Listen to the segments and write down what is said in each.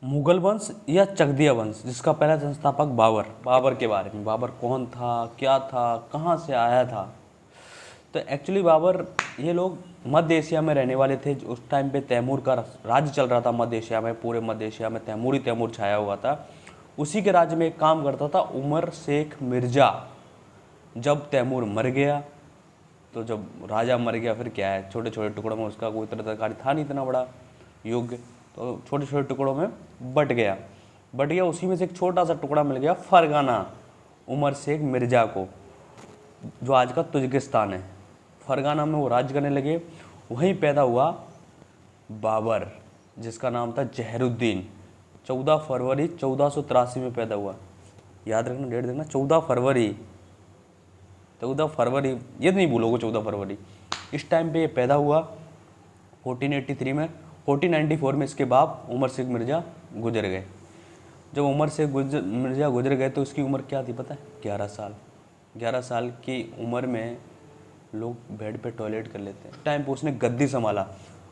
मुगल वंश या चगदिया वंश, जिसका पहला संस्थापक बाबर के बारे में। बाबर कौन था, क्या था, कहाँ से आया था? तो एक्चुअली बाबर, ये लोग मध्य एशिया में रहने वाले थे। उस टाइम पे तैमूर का राज्य चल रहा था मध्य एशिया में, पूरे मध्य एशिया में तैमूर छाया हुआ था। उसी के राज्य में एक काम करता था उमर शेख मिर्जा। जब तैमूर मर गया, तो जब राजा मर गया फिर क्या है, छोटे छोटे टुकड़ों में, उसका कोई तरकारी था नहीं इतना बड़ा युग, तो छोटे छोटे टुकड़ों में बट गया। उसी में से एक छोटा सा टुकड़ा मिल गया फरगाना, उमर शेख मिर्जा को, जो आज का तुर्किस्तान है। फरगाना में वो राज करने लगे। वहीं पैदा हुआ बाबर, जिसका नाम था जहरुद्दीन। 14 फरवरी 1483 में पैदा हुआ। याद रखना, डेट देखना, 14 फरवरी, ये नहीं भूलोगे 14 फरवरी। इस टाइम पे ये पैदा हुआ 1483 में। 1494 में इसके बाप उमर शेख मिर्जा गुजर गए। जब उमर शेख मिर्जा गुजर गए तो उसकी उम्र क्या थी पता है? 11 साल। 11 साल की उम्र में लोग बेड पे टॉयलेट कर लेते हैं। टाइम पे उसने गद्दी संभाला,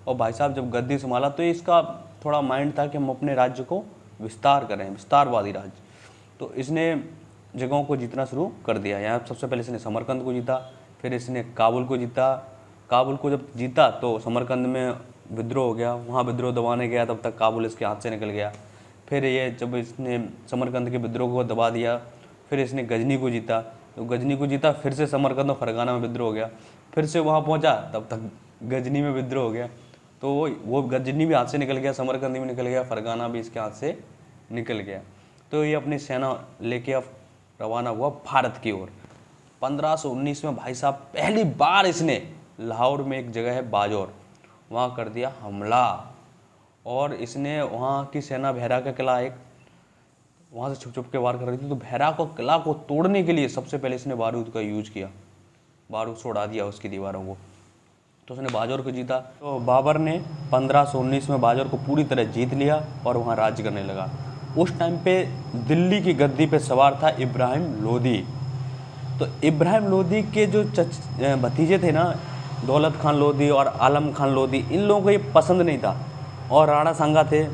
और भाई साहब जब गद्दी संभाला तो इसका थोड़ा माइंड था कि हम अपने राज्य को विस्तार करें, विस्तारवादी राज्य। तो इसने जगहों को जीतना शुरू कर दिया। यहाँ सबसे पहले इसने समरकंद को जीता, फिर इसने काबुल को जीता। काबुल को जब जीता तो समरकंद में विद्रोह हो गया, वहाँ विद्रोह दबाने गया, तब तक काबुल इसके हाथ से निकल गया। फिर ये जब इसने समरकंद के विद्रोह को दबा दिया, फिर इसने गजनी को जीता। तो गजनी को जीता, फिर से समरकंद और फरगाना में विद्रोह हो गया। फिर से वहाँ पहुँचा, तब तक गजनी में विद्रोह हो गया। तो वो गजनी भी हाथ से निकल गया, समरकंद भी निकल गया, फरगाना भी इसके हाथ से निकल गया। तो ये अपनी सेना लेके अब रवाना हुआ भारत की ओर। 1519 में भाई साहब पहली बार इसने लाहौर में एक जगह है बाजौर, वहाँ कर दिया हमला। और इसने वहाँ की सेना भैरा का किला, एक वहाँ से छुप छुप के वार कर रही थी, तो भैरा को किला को तोड़ने के लिए सबसे पहले इसने बारूद का यूज किया। बारूद से उड़ा दिया उसकी दीवारों को, तो उसने बाजौर को जीता। तो बाबर ने 1519 में बाजौर को पूरी तरह जीत लिया और वहाँ राज्य करने लगा। उस टाइम पे दिल्ली की गद्दी पे सवार था इब्राहिम लोदी। तो इब्राहिम लोदी के जो भतीजे थे ना, दौलत खान लोदी और आलम खान लोदी, इन लोगों को ये पसंद नहीं था। और राणा सांगा थे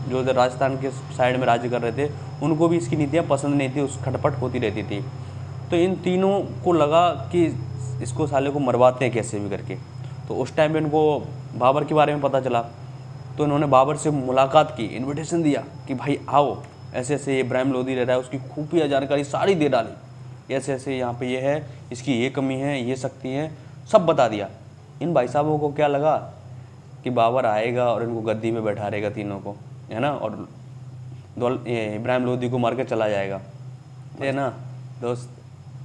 जो राजस्थान के साइड में राज्य कर रहे थे, उनको भी इसकी नीतियाँ पसंद नहीं थी, उस खटपट होती रहती थी। तो इन तीनों को लगा कि इसको साले को मरवाते हैं कैसे भी करके। तो उस टाइम पे इनको बाबर के बारे में पता चला, तो इन्होंने बाबर से मुलाकात की, इनविटेशन दिया कि भाई आओ, ऐसे ऐसे इब्राहिम लोदी रह रहा है, उसकी खुफिया जानकारी सारी दे डाली, ऐसे ऐसे यहाँ पे ये है, इसकी ये कमी है, ये शक्ति है, सब बता दिया। इन भाई साहबों को क्या लगा कि बाबर आएगा और इनको गद्दी में बैठा रहेगा तीनों को, है ना, और इब्राहिम लोदी को मार के चला जाएगा, है ना दोस्त।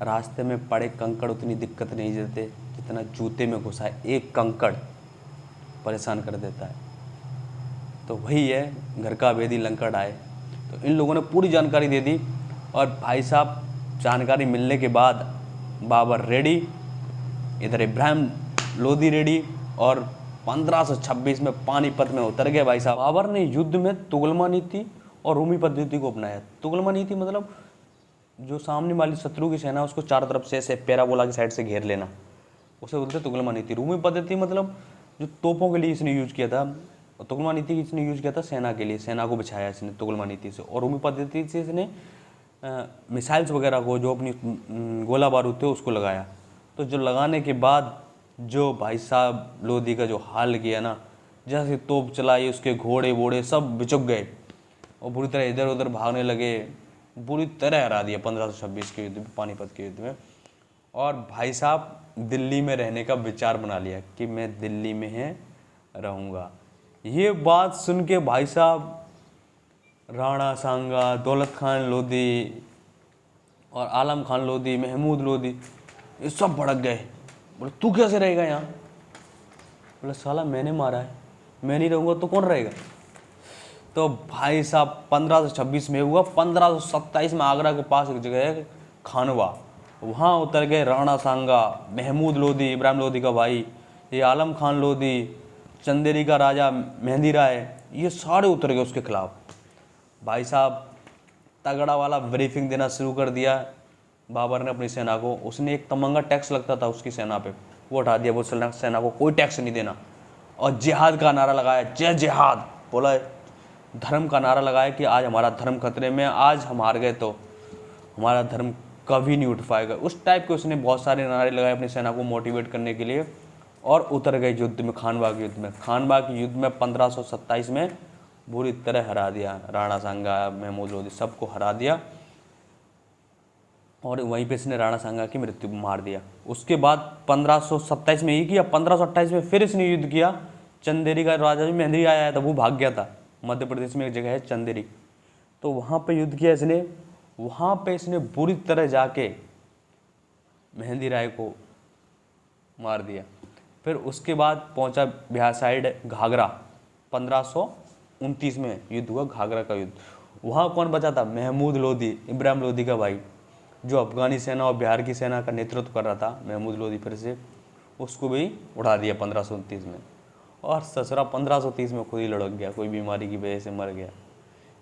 रास्ते में पड़े कंकड़ उतनी दिक्कत नहीं देते जितना जूते में घुसा एक कंकड़ परेशान कर देता है। तो वही है, घर का भेदी लंकड़ आए। तो इन लोगों ने पूरी जानकारी दे दी, और भाई साहब जानकारी मिलने के बाद बाबर रेडी, इधर इब्राहिम लोदी रेडी, और 1526 में पानीपत में उतर गए भाई साहब। बाबर ने युद्ध में तुगलमा नीति और रूमी पद्धति को अपनाया। तुगलमा नीति मतलब जो सामने वाली शत्रु की सेना उसको चारों तरफ से पैराबोला की साइड से घेर लेना, उसे बोलते तुगलमा नीति। रूमी पद्धति मतलब जो तोपों के लिए इसने यूज किया था, तुगलमा नीति की इसने यूज किया था सेना के लिए, सेना को बिछाया इसने तुगलमा नीति से। और रूमी पद्धति से इसने मिसाइल्स वगैरह को, जो अपनी गोला बारूद थे, उसको लगाया। तो जो लगाने के बाद जो भाई साहब लोदी का जो हाल किया ना, जैसे तोप चलाई, उसके घोड़े वोड़े सब बिचुक गए और बुरी तरह इधर उधर भागने लगे, बुरी तरह हरा दिया 1526 के युद्ध में, पानीपत के युद्ध में। और भाई साहब दिल्ली में रहने का विचार बना लिया कि मैं दिल्ली में है रहूँगा। ये बात सुन के भाई साहब राणा सांगा, दौलत खान लोदी और आलम खान लोदी, महमूद लोदी, ये सब भड़क गए। बोले तू कैसे रहेगा यहाँ? बोले साला मैंने मारा है, मैं नहीं रहूँगा तो कौन रहेगा? तो भाई साहब 1526 में हुआ। 1527 में आगरा के पास एक जगह है खानवा, वहाँ उतर गए राणा सांगा, महमूद लोदी, इब्राहिम लोदी का भाई, ये आलम खान लोदी, चंदेरी का राजा मेहंदी राय, ये सारे उतर गए उसके खिलाफ। भाई साहब तगड़ा वाला ब्रीफिंग देना शुरू कर दिया बाबर ने अपनी सेना को। उसने एक तमंगा टैक्स लगता था उसकी सेना पे, वो उठा दिया, वो सेना को कोई टैक्स नहीं देना। और जिहाद का नारा लगाया, जय जिहाद बोला, धर्म का नारा लगाया कि आज हमारा धर्म खतरे में, आज हम हार गए तो हमारा धर्म कभी नहीं उठ पाएगा। उस टाइप के उसने बहुत सारे नारे लगाए अपनी सेना को मोटिवेट करने के लिए और उतर गए युद्ध में, खानबाग युद्ध में। खानबाग युद्ध में 1527 में बुरी तरह हरा दिया, राणा सांगा, महमूद लोधी सबको हरा दिया और वहीं पे इसने राणा सांगा की मृत्यु मार दिया। उसके बाद 1527 में ये किया, 1528 में फिर इसने युद्ध किया। चंदेरी का राजा भी मेहंदी आया था, वो भाग गया था। मध्य प्रदेश में एक जगह है चंदेरी, तो वहाँ पे युद्ध किया इसने। वहाँ पे इसने बुरी तरह जाके मेहंदी राय को मार दिया। फिर उसके बाद पहुँचा बिहार साइड घाघरा, 1529 में युद्ध हुआ, घाघरा का युद्ध। वहाँ कौन बचा था? महमूद लोधी, इब्राहिम लोधी का भाई, जो अफगानी सेना और बिहार की सेना का नेतृत्व कर रहा था। महमूद लोधी फिर से उसको भी उड़ा दिया 1529 में। और ससुरा 1530 में खुद ही लुढ़क गया, कोई बीमारी की वजह से मर गया।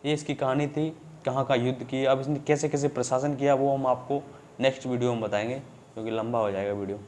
ये इसकी कहानी थी, कहाँ का युद्ध किया। अब इसने कैसे कैसे प्रशासन किया वो हम आपको नेक्स्ट वीडियो में बताएंगे, क्योंकि लंबा हो जाएगा वीडियो।